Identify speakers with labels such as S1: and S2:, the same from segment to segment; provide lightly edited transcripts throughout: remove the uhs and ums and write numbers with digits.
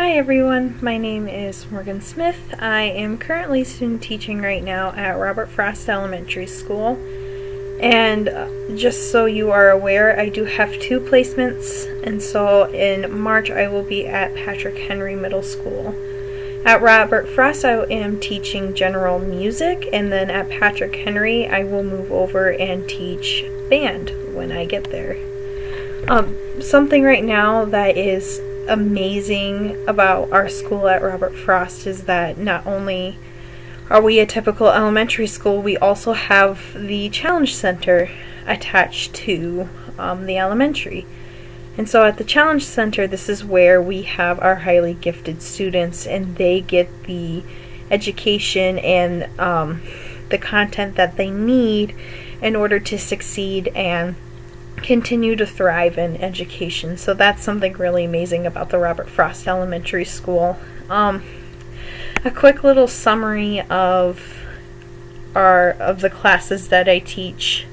S1: Hi everyone, my name is Morgan Smith. I am currently student teaching right now at Robert Frost Elementary School. And just so you are aware, I do have 2 placements, and so in March I will be at Patrick Henry Middle School. At Robert Frost I am teaching general music, and then at Patrick Henry I will move over and teach band when I get there. Something right now that is amazing about our school at Robert Frost is that not only are we a typical elementary school, we also have the Challenge Center attached to the elementary. And so at the Challenge Center, this is where we have our highly gifted students, and they get the education and the content that they need in order to succeed and continue to thrive in education. So that's something really amazing about the Robert Frost Elementary School. A quick little summary of the classes that I teach.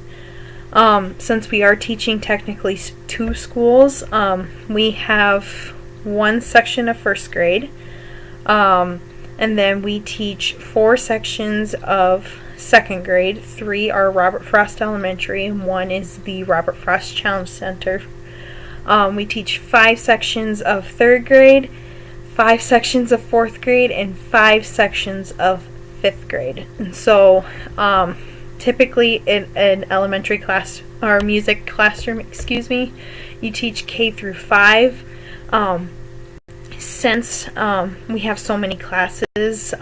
S1: Since we are teaching technically 2 schools, we have 1 section of first grade, and then we teach 4 sections of second grade. 3 are Robert Frost Elementary, and 1 is the Robert Frost Challenge Center. We teach 5 sections of third grade, 5 sections of fourth grade, and 5 sections of 5th grade. And so typically in an elementary class or music classroom, you teach K through 5. Since we have so many classes,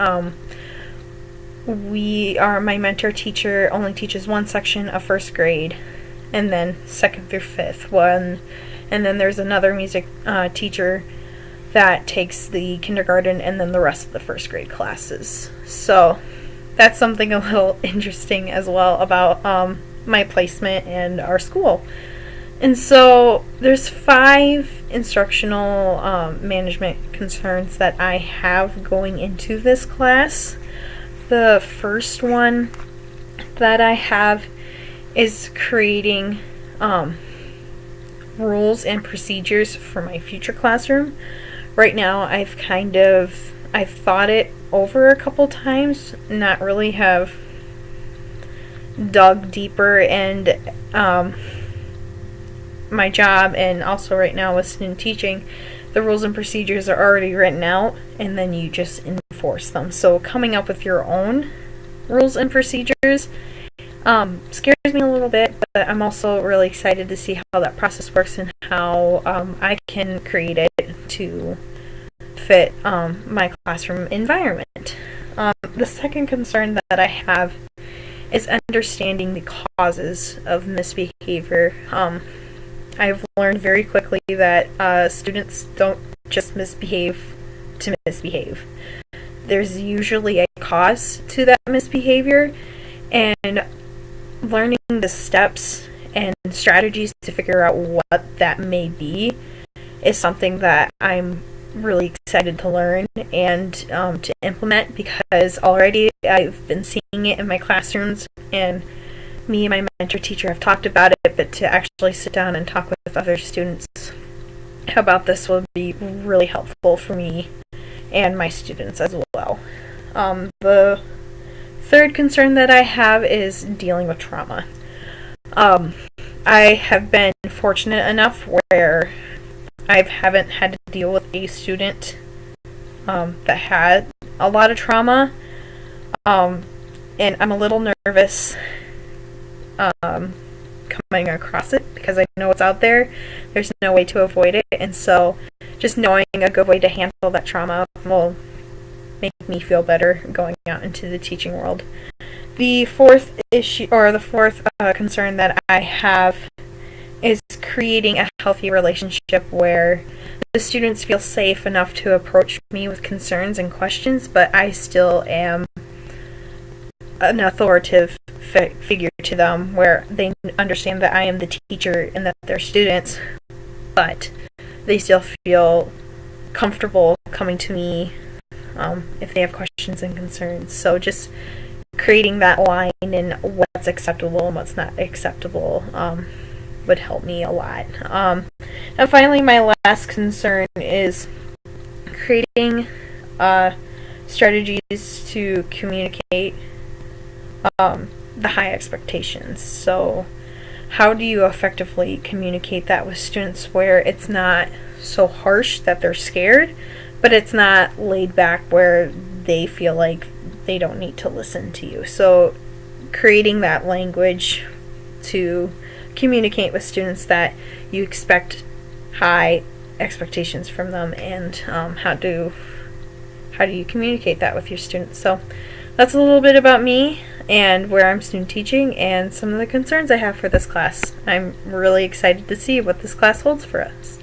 S1: my mentor teacher only teaches 1 section of first grade, and then 2nd through 5th one, and then there's another music teacher that takes the kindergarten and then the rest of the first grade classes. So that's something a little interesting as well about my placement and our school. And so there's 5 instructional management concerns that I have going into this class. The first one that I have is creating rules and procedures for my future classroom. Right now I've thought it over a couple times, not really have dug deeper, and my job, and also right now with student teaching, the rules and procedures are already written out, and then you just enforce them. So coming up with your own rules and procedures scares me a little bit, but I'm also really excited to see how that process works and how I can create it to fit my classroom environment. The second concern that I have is understanding the causes of misbehavior. I've learned very quickly that students don't just misbehave to misbehave. There's usually a cause to that misbehavior, and learning the steps and strategies to figure out what that may be is something that I'm really excited to learn and to implement, because already I've been seeing it in my classrooms, and me and my mentor teacher have talked about it, but to actually sit down and talk with other students about this will be really helpful for me and my students as well. The third concern that I have is dealing with trauma. I have been fortunate enough where I haven't had to deal with a student that had a lot of trauma, and I'm a little nervous coming across it, because I know it's out there. There's no way to avoid it, and so just knowing a good way to handle that trauma will make me feel better going out into the teaching world. The fourth concern that I have is creating a healthy relationship where the students feel safe enough to approach me with concerns and questions, but I still am an authoritative figure to them, where they understand that I am the teacher and that they're students, but they still feel comfortable coming to me if they have questions and concerns. So just creating that line in what's acceptable and what's not acceptable would help me a lot. And finally, my last concern is creating strategies to communicate the high expectations. So how do you effectively communicate that with students where it's not so harsh that they're scared, but it's not laid back where they feel like they don't need to listen to you? So creating that language to communicate with students that you expect high expectations from them, and how do you communicate that with your students. So that's a little bit about me and where I'm student teaching and some of the concerns I have for this class. I'm really excited to see what this class holds for us.